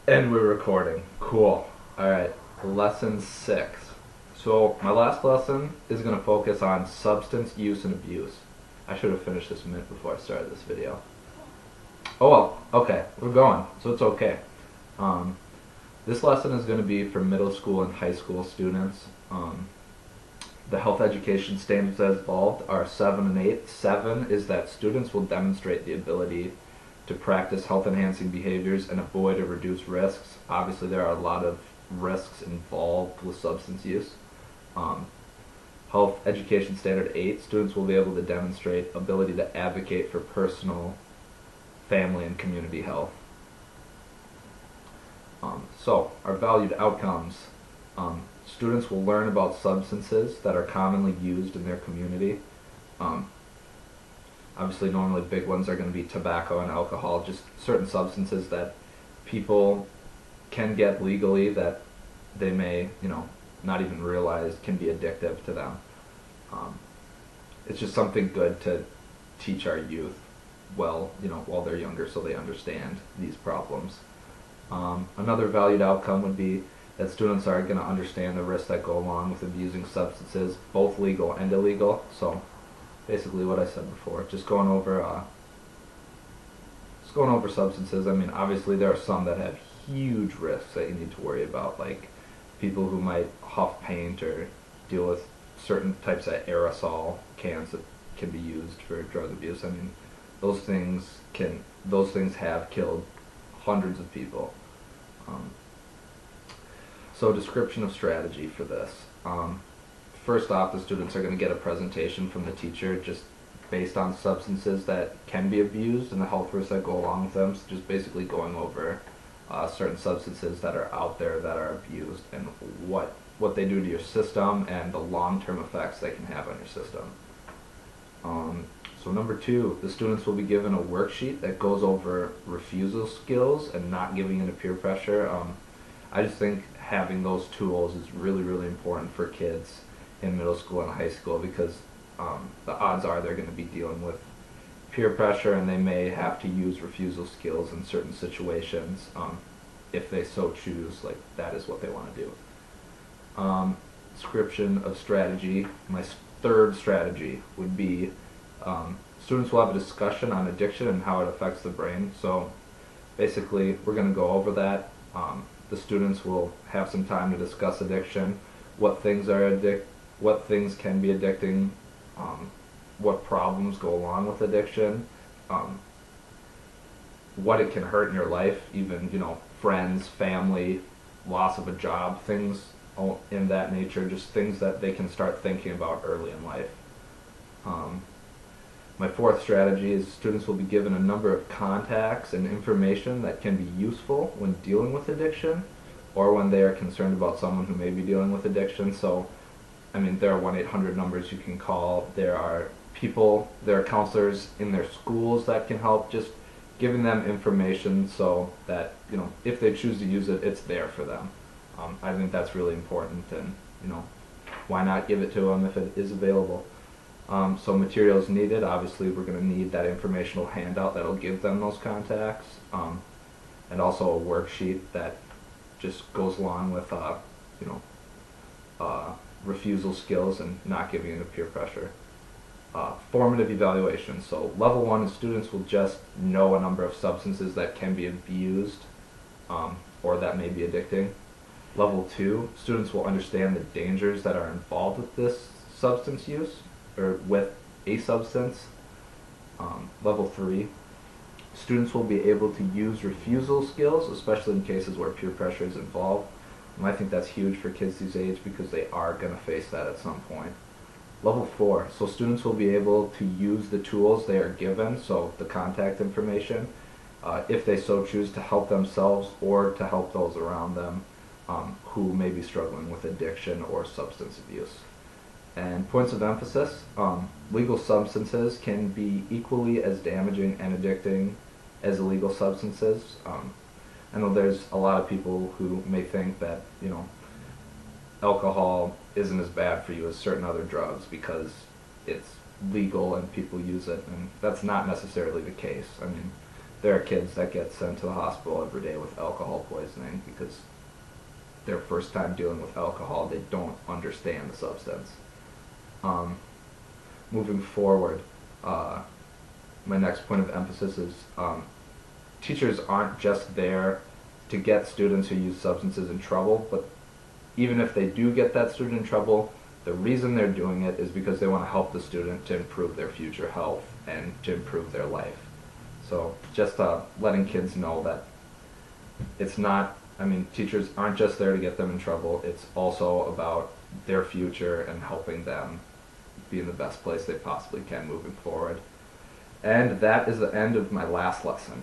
And we're recording. Cool. Alright, lesson 6. So, my last lesson is going to focus on substance use and abuse. I should have finished this a minute before I started this video. Oh well, okay, we're going, so it's okay. Um, this lesson is going to be for middle school and high school students. The health education standards as evolved are 7 and 8. 7 is that students will demonstrate the ability to practice health enhancing behaviors and avoid or reduce risks. Obviously, there are a lot of risks involved with substance use. Um, Health Education Standard 8, students will be able to demonstrate ability to advocate for personal, family, and community health. So, our valued outcomes. Students will learn about substances that are commonly used in their community. Um, Obviously, normally big ones are going to be tobacco and alcohol, just certain substances that people can get legally that they may, not even realize can be addictive to them. Um, it's just something good to teach our youth while they're younger so they understand these problems. Another valued outcome would be that students are going to understand the risks that go along with abusing substances, both legal and illegal. So basically what I said before, just going over substances. I mean, obviously there are some that have huge risks that you need to worry about, like people who might huff paint or deal with certain types of aerosol cans that can be used for drug abuse. I mean, those things have killed hundreds of people. So description of strategy for this. First off, the students are going to get a presentation from the teacher just based on substances that can be abused and the health risks that go along with them. So just basically going over certain substances that are out there that are abused and what they do to your system and the long-term effects they can have on your system. So number 2, the students will be given a worksheet that goes over refusal skills and not giving into peer pressure. I just think having those tools is really, really important for kids in middle school and high school because the odds are they're going to be dealing with peer pressure and they may have to use refusal skills in certain situations if they so choose, like that is what they want to do. Description of strategy. My third strategy would be students will have a discussion on addiction and how it affects the brain. So basically we're going to go over that. The students will have some time to discuss addiction, what things can be addicting, what problems go along with addiction, what it can hurt in your life, even, friends, family, loss of a job, things in that nature, just things that they can start thinking about early in life. My fourth strategy is students will be given a number of contacts and information that can be useful when dealing with addiction or when they are concerned about someone who may be dealing with addiction. So, I mean, there are 1-800 numbers you can call. There are counselors in their schools that can help, just giving them information so that, if they choose to use it, it's there for them. I think that's really important, and, why not give it to them if it is available? So materials needed, obviously we're going to need that informational handout that'll give them those contacts, and also a worksheet that just goes along with, refusal skills and not giving into peer pressure. Formative evaluation. So level 1 is students will just know a number of substances that can be abused or that may be addicting. Level 2, students will understand the dangers that are involved with this substance use or with a substance. Level 3, students will be able to use refusal skills, especially in cases where peer pressure is involved. And I think that's huge for kids these age because they are going to face that at some point. Level 4, so students will be able to use the tools they are given, so the contact information, if they so choose, to help themselves or to help those around them who may be struggling with addiction or substance abuse. And points of emphasis, legal substances can be equally as damaging and addicting as illegal substances. I know there's a lot of people who may think that, alcohol isn't as bad for you as certain other drugs because it's legal and people use it, and that's not necessarily the case. I mean, there are kids that get sent to the hospital every day with alcohol poisoning because their first time dealing with alcohol, they don't understand the substance. Um, Moving forward, my next point of emphasis is teachers aren't just there to get students who use substances in trouble, but even if they do get that student in trouble, the reason they're doing it is because they want to help the student to improve their future health and to improve their life. So just letting kids know that it's not, I mean, teachers aren't just there to get them in trouble, it's also about their future and helping them be in the best place they possibly can moving forward. And that is the end of my last lesson.